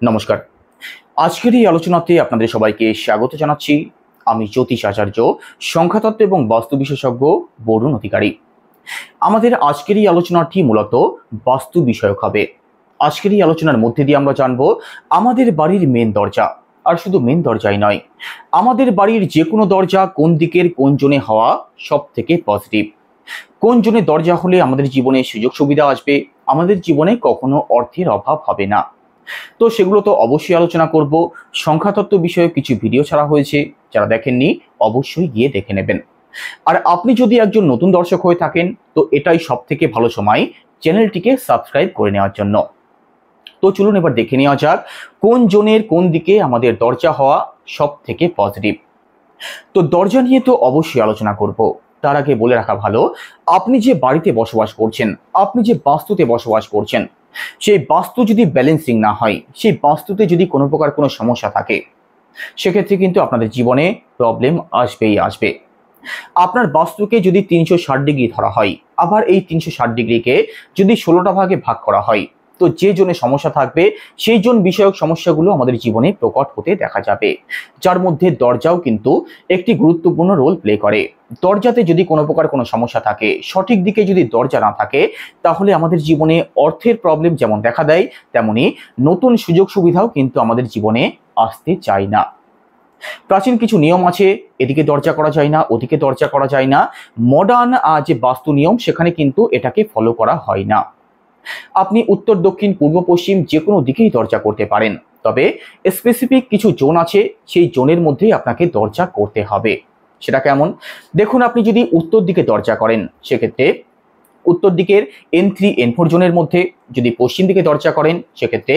নমস্কার। আজকের এই আলোচনাতে আপনাদের সবাইকে স্বাগত জানাচ্ছি। আমি জ্যোতিষ আচার্য, সংখ্যাতত্ত্ব এবং বাস্তু বিশেষজ্ঞ বরুণ অধিকারী। আমাদের আজকের এই আলোচনাটি মূলত বাস্তু বিষয়ক হবে। আজকের এই আলোচনার মধ্যে দিয়ে আমরা জানবো আমাদের বাড়ির মেন দরজা, আর শুধু মেন দরজাই নয়, আমাদের বাড়ির যে কোনো দরজা কোন দিকের কোন জোনে হওয়া সব থেকে পজিটিভ, কোন জোনে দরজা হলে আমাদের জীবনে সুযোগ সুবিধা আসবে, আমাদের জীবনে কখনো অর্থের অভাব হবে না। তো সেগুলো তো অবশ্যই আলোচনা করব। সংখ্যাতত্ত্ব বিষয়ে কিছু ভিডিও ছাড়া হয়েছে, যারা দেখেননি অবশ্যই গিয়ে দেখে নেবেন। আর আপনি যদি একজন নতুন দর্শক হয়ে থাকেন তো এটাই সব থেকে ভালো সময় চ্যানেলটিকে সাবস্ক্রাইব করে নেওয়ার জন্য। তো চলুন এবার দেখে নেওয়া যাক কোন জোনের কোন দিকে আমাদের দরজা হওয়া সব থেকে পজিটিভ। তো দরজা নিয়ে তো অবশ্যই আলোচনা করব। তার আগে বলে রাখা ভালো, আপনি যে বাড়িতে বসবাস করছেন, আপনি যে বাস্তুতে বসবাস করছেন, সেই বাস্তু যদি ব্যালেন্সিং না হয়, সেই বাস্তুতে যদি কোনো প্রকার কোনো সমস্যা থাকে, সেক্ষেত্রে কিন্তু আপনাদের জীবনে প্রবলেম আসবেই আসবে। আপনার বাস্তুকে যদি 360 ডিগ্রি ধরা হয়, আবার এই 360 ডিগ্রিকে যদি 16টা ভাগে ভাগ করা হয়, তো যে জোনে সমস্যা থাকবে সেই জোন বিষয়ক সমস্যাগুলো আমাদের জীবনে প্রকট হতে দেখা যাবে, যার মধ্যে দরজাও কিন্তু একটি গুরুত্বপূর্ণ রোল প্লে করে। দরজাতে যদি কোনো প্রকার কোনো সমস্যা থাকে, সঠিক দিকে যদি দরজা না থাকে, তাহলে আমাদের জীবনে অর্থের প্রবলেম যেমন দেখা দেয়, তেমনি নতুন সুযোগ সুবিধাও কিন্তু আমাদের জীবনে আসতে চায় না। প্রাচীন কিছু নিয়ম আছে, এদিকে দরজা করা যায় না, ওদিকে দরজা করা যায় না। মডার্ন যে বাস্তু নিয়ম, সেখানে কিন্তু এটাকে ফলো করা হয় না। আপনি উত্তর, দক্ষিণ, পূর্ব, পশ্চিম যে কোনো দিকেই দরজা করতে পারেন, তবে স্পেসিফিক কিছু জোন আছে, সেই জোনের মধ্যেই আপনাকে দরজা করতে হবে। সেটা কেমন? দেখুন, আপনি যদি উত্তর দিকে দরজা করেন, সেক্ষেত্রে উত্তর দিকের N3 N4 জোনের মধ্যে। যদি পশ্চিম দিকে দরজা করেন, সেক্ষেত্রে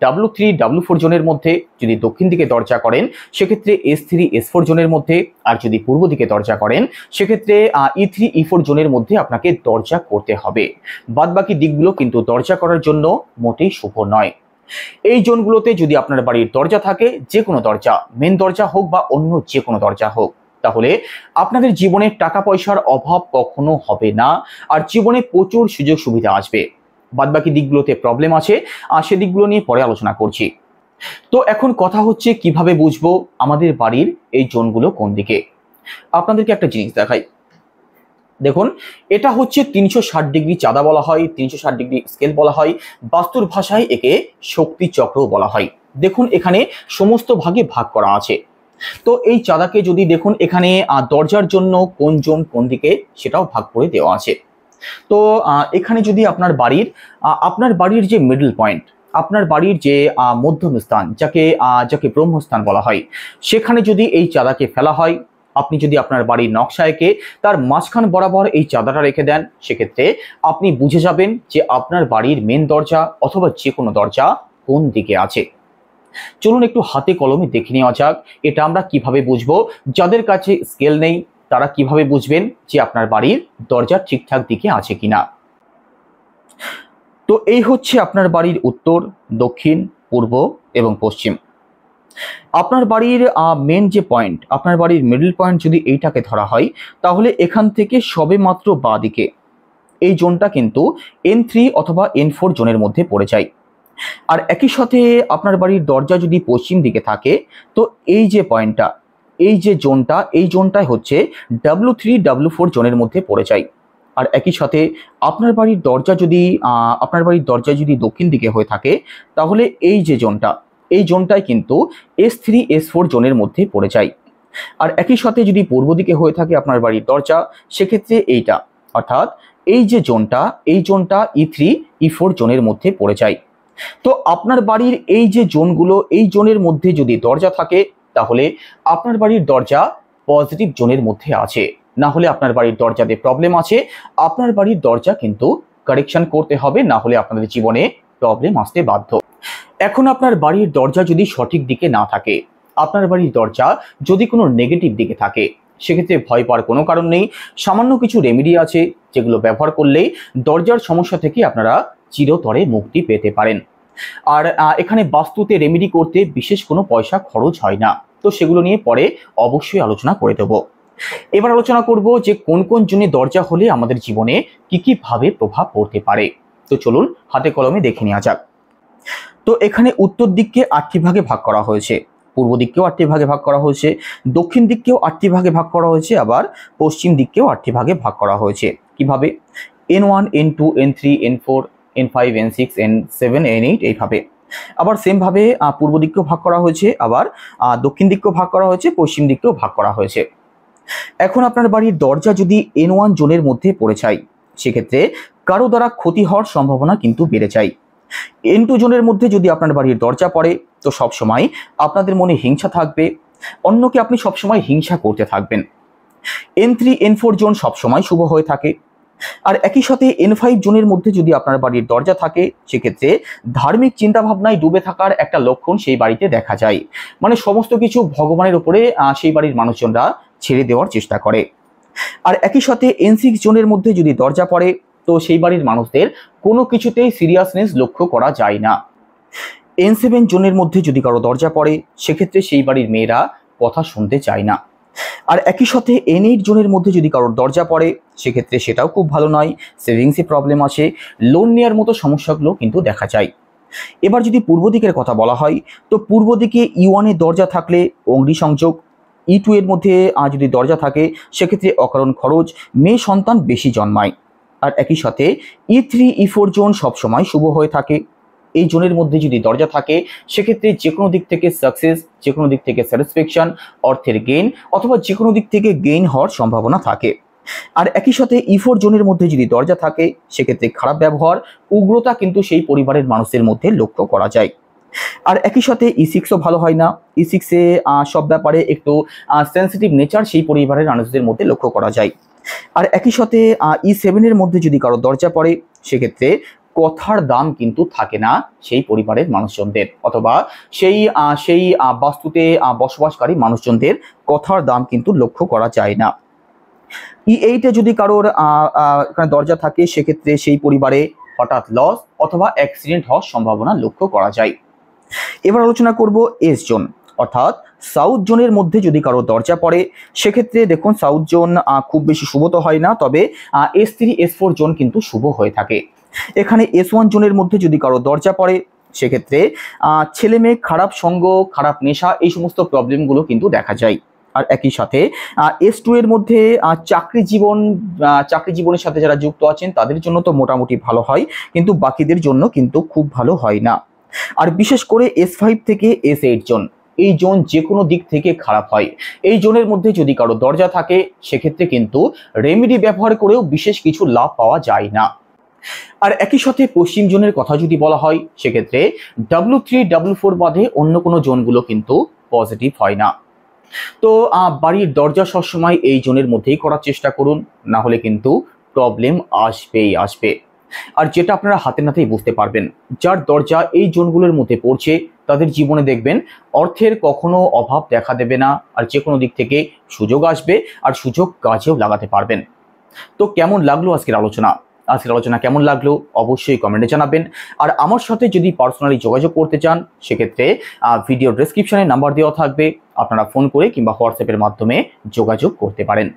W3 W4 জোনের মধ্যে। যদি দক্ষিণ দিকে দরজা করেন, সেক্ষেত্রে S3 S4 জোনের মধ্যে। আর যদি পূর্ব দিকে দরজা করেন, সেক্ষেত্রে E3 E4 জোনের মধ্যে আপনাকে দরজা করতে হবে। বাদবাকি দিকগুলো কিন্তু দরজা করার জন্য মোটেই শুভ নয়। এই জোনগুলোতে যদি আপনার বাড়ির দরজা থাকে, যে কোনো দরজা, মেন দরজা হোক বা অন্য যে কোনো দরজা হোক, তাহলে আপনাদের জীবনে টাকা পয়সার অভাব কখনো হবে না, আর জীবনে প্রচুর সুযোগ সুবিধা আসবে। বাদবাকি দিকগুলোতে প্রবলেম আছে, আর সে দিকগুলো নিয়ে পরে আলোচনা করছি। তো এখন কথা হচ্ছে কিভাবে বুঝবো আমাদের বাড়ির এই জোনগুলো কোন দিকে। আপনাদেরকে একটা জিনিস দেখাই। দেখুন, এটা হচ্ছে 360 ডিগ্রি চাঁদা বলা হয়, 360 ডিগ্রি স্কেল বলা হয়, বাস্তুর ভাষায় একে শক্তি চক্র বলা হয়। দেখুন, এখানে সমস্ত ভাগে ভাগ করা আছে। তো এই চাঁদাকে যদি দেখুন, এখানে দরজার জন্য কোন জোন কোন দিকে সেটাও ভাগ করে দেওয়া আছে। তো এখানে যদি আপনার বাড়ির যে মিডল পয়েন্ট, আপনার বাড়ির যে মধ্যম স্থান, যাকে ব্রহ্মস্থান বলা হয়, সেখানে যদি এই চাঁদাকে ফেলা হয়, আপনি যদি আপনার বাড়ির নকশা এঁকে তার মাঝখান বরাবর এই চাঁদাটা রেখে দেন, সেক্ষেত্রে আপনি বুঝে যাবেন যে আপনার বাড়ির মেন দরজা অথবা যে কোনো দরজা কোন দিকে আছে। চলুন একটু হাতে কলমে দেখে নেওয়া যাক এটা আমরা কিভাবে বুঝবো। যাদের কাছে স্কেল নেই তারা কিভাবে বুঝবেন যে আপনার বাড়ির দরজা ঠিকঠাক দিকে আছে কিনা। তো এই হচ্ছে আপনার বাড়ির উত্তর, দক্ষিণ, পূর্ব এবং পশ্চিম। আপনার বাড়ির মেন যে পয়েন্ট, আপনার বাড়ির মিডল পয়েন্ট যদি এইটাকে ধরা হয়, তাহলে এখান থেকে সবে মাত্র বাঁ দিকে এই জোনটা কিন্তু N3 অথবা N4 জোনের মধ্যে পড়ে যায়। আর একই সাথে আপনার বাড়ির দরজা যদি পশ্চিম দিকে থাকে, তো এই যে পয়েন্টটা, এই যে জোনটা, এই জোনটাই হচ্ছে W3 W4 জোনের মধ্যে পড়ে যায়। আর একই সাথে আপনার বাড়ির দরজা যদি দক্ষিণ দিকে হয়ে থাকে, তাহলে এই যে জোনটা, এই জোনটাই কিন্তু S3 S4 জোনের মধ্যে পড়ে যায়। আর একই সাথে যদি পূর্ব দিকে হয়ে থাকে আপনার বাড়ির দরজা, সেক্ষেত্রে এইটা, অর্থাৎ এই যে জোনটা, এই জোনটা E3 E4 জোনের মধ্যে পড়ে যায়। তো আপনার বাড়ির এই যে জোনগুলো, এই জোনের মধ্যে যদি দরজা থাকে, তাহলে আপনার বাড়ির দরজা পজিটিভ জোনের মধ্যে আছে। না হলে আপনার বাড়ির দরজাতে প্রবলেম আছে, আপনার বাড়ির দরজা কিন্তু কারেকশন করতে হবে, না হলে আপনাদের জীবনে প্রবলেম আসতে বাধ্য। এখন আপনার বাড়ির দরজা যদি সঠিক দিকে না থাকে, আপনার বাড়ির দরজা যদি কোনো নেগেটিভ দিকে থাকে, সেক্ষেত্রে ভয় পাওয়ার কোনো কারণ নেই। সামান্য কিছু রেমেডি আছে, যেগুলো ব্যবহার করলেই দরজার সমস্যা থেকে আপনারা চিরতরে মুক্তি পেতে পারেন। আর এখানে বাস্তুতে রেমেডি করতে বিশেষ কোনো পয়সা খরচ হয় না। তো সেগুলো নিয়ে পরে অবশ্যই আলোচনা করে দেবো। এবার আলোচনা করব যে কোন কোন জোনে দরজা হলে আমাদের জীবনে কি কি ভাবে প্রভাব পড়তে পারে। তো চলুন হাতে কলমে দেখে নেওয়া যাক। তো এখানে উত্তর দিককে 8টি ভাগে ভাগ করা হয়েছে, পূর্ব দিককেও 8টি ভাগে ভাগ করা হয়েছে, দক্ষিণ দিককেও 8টি ভাগে ভাগ করা হয়েছে, আবার পশ্চিম দিককেও 8টি ভাগে ভাগ করা হয়েছে। কিভাবে? N1, N2, N3, N4, N5, N6, N7, N8 এইভাবে। আবার সেমভাবে পূর্ব দিককেও ভাগ করা হয়েছে, আবার দক্ষিণ দিককেও ভাগ করা হয়েছে, পশ্চিম দিককেও ভাগ করা হয়েছে। এখন আপনার বাড়ির দরজা যদি N1 জোনের মধ্যে পড়ে যায়, সেক্ষেত্রে কারো দ্বারা ক্ষতি হওয়ার সম্ভাবনা কিন্তু বেড়ে যায়। N2 জোনের মধ্যে যদি আপনার বাড়ির দরজা পড়ে, তো সবসময় আপনাদের মনে হিংসা থাকবে, অন্যকে আপনি সবসময় হিংসা করতে থাকবেন। N3, N4 জোন সবসময় শুভ হয়ে থাকে। আর একই সাথে N5 জোনের মধ্যে যদি আপনার বাড়ির দরজা থাকে, সেক্ষেত্রে ধার্মিক চিন্তাভাবনায় ডুবে থাকার একটা লক্ষণ সেই বাড়িতে দেখা যায়। মানে সমস্ত কিছু ভগবানের উপরে সেই বাড়ির মানুষজনরা ছেড়ে দেওয়ার চেষ্টা করে। আর একই সাথে N6 জোনের মধ্যে যদি দরজা পড়ে, তো সেই বাড়ির মানুষদের কোনো কিছুতেই সিরিয়াসনেস লক্ষ্য করা যায় না। N7 জোনের মধ্যে যদি কারো দরজা পড়ে, সেক্ষেত্রে সেই বাড়ির মেয়েরা কথা শুনতে চায় না। আর একই সাথে N8 জোনের মধ্যে যদি কারোর দরজা পড়ে, সেক্ষেত্রে সেটাও খুব ভালো নয়, সেভিংসে প্রবলেম আছে, লোন নেওয়ার মতো সমস্যাগুলো কিন্তু দেখা যায়। এবার যদি পূর্ব দিকের কথা বলা হয়, তো পূর্ব দিকে E1 এর দরজা থাকলে অগ্নি সংযোগ, E2 এর মধ্যে যদি দরজা থাকে, সেক্ষেত্রে অকারণ খরচ, মেয়ে সন্তান বেশি জন্মায়। আর একই সাথে E3, E4 জোন সবসময় শুভ হয়ে থাকে। এই জোনের মধ্যে যদি দরজা থাকে, সেক্ষেত্রে যে কোনো দিক থেকে সাকসেস, যে কোনো দিক থেকে স্যাটিসফ্যাকশন, অর্থের গেইন, অথবা যে কোনো দিক থেকে গেইন হওয়ার সম্ভাবনা থাকে। আর একই সাথে E4 জোনের মধ্যে যদি দরজা থাকে, সেক্ষেত্রে খারাপ ব্যবহার, উগ্রতা কিন্তু সেই পরিবারের মানুষের মধ্যে লক্ষ্য করা যায়। আর একই সাথে E6ও ভালো হয় না। E6-এ সব ব্যাপারে একটু সেন্সিটিভ নেচার সেই পরিবারের মানুষদের মধ্যে লক্ষ্য করা যায়। আর একই সাথে E7 এর মধ্যে যদি কারো দরজা পড়ে, সেক্ষেত্রে কথার দাম কিন্তু থাকে না সেই পরিবারের মানুষজনদের, অথবা সেই বাস্তুতে বসবাসকারী মানুষজনদের কথার দাম কিন্তু লক্ষ্য করা যায় না। E8-এ যদি কারোর এখানে দরজা থাকে, সেক্ষেত্রে সেই পরিবারে হঠাৎ লস অথবা অ্যাক্সিডেন্ট হওয়ার সম্ভাবনা লক্ষ্য করা যায়। এবার আলোচনা করব এস জোন, অর্থাৎ সাউথ জোনের মধ্যে যদি কারো দরজা পড়ে, সেক্ষেত্রে দেখুন সাউথ জোন খুব বেশি শুভ তো হয় না, তবে S3, S4 জোন কিন্তু শুভ হয়ে থাকে। এখানে S1 জোনের মধ্যে যদি কারো দরজা পড়ে, সেক্ষেত্রে ছেলে মেয়ে, খারাপ সঙ্গ, খারাপ নেশা, এই সমস্ত প্রবলেমগুলো কিন্তু দেখা যায়। আর একই সাথে S2 এর মধ্যে চাকরি জীবনের সাথে যারা যুক্ত আছেন, তাদের জন্য তো মোটামুটি ভালো হয়, কিন্তু বাকিদের জন্য কিন্তু খুব ভালো হয় না। আর বিশেষ করে S5 থেকে S8 জোন, এই জোন যে কোনো দিক থেকে খারাপ হয়। এই জোনের মধ্যে যদি কারো দরজা থাকে, সেক্ষেত্রে কিন্তু রেমেডি ব্যবহার করেও বিশেষ কিছু লাভ পাওয়া যায় না। আর একই সাথে পশ্চিম জোনের কথা যদি বলা হয়, সেক্ষেত্রে W3, W4 বাদে অন্য কোনো জোনগুলো কিন্তু পজিটিভ হয় না। তো বাড়ির দরজা সবসময় এই জোনের মধ্যেই করার চেষ্টা করুন, না হলে কিন্তু প্রবলেম আসবেই আসবে। আর যেটা আপনারা হাতে নাতেই বুঝতে পারবেন, যার দরজা এই জোনগুলোর মধ্যে পড়ছে, তাদের জীবনে দেখবেন অর্থের কখনো অভাব দেখা দেবে না, আর যে কোনো দিক থেকে সুযোগ আসবে, আর সুযোগ কাজেও লাগাতে পারবেন। তো কেমন লাগলো আজকের আলোচনা কেমন লাগলো অবশ্যই কমেন্টে জানাবেন। আর আমার সাথে যদি পার্সোনালি যোগাযোগ করতে চান, সেক্ষেত্রে ভিডিও ডেসক্রিপশনে নাম্বার দেওয়া থাকবে, আপনারা ফোন করে কিংবা হোয়াটসঅ্যাপের মাধ্যমে যোগাযোগ করতে পারেন।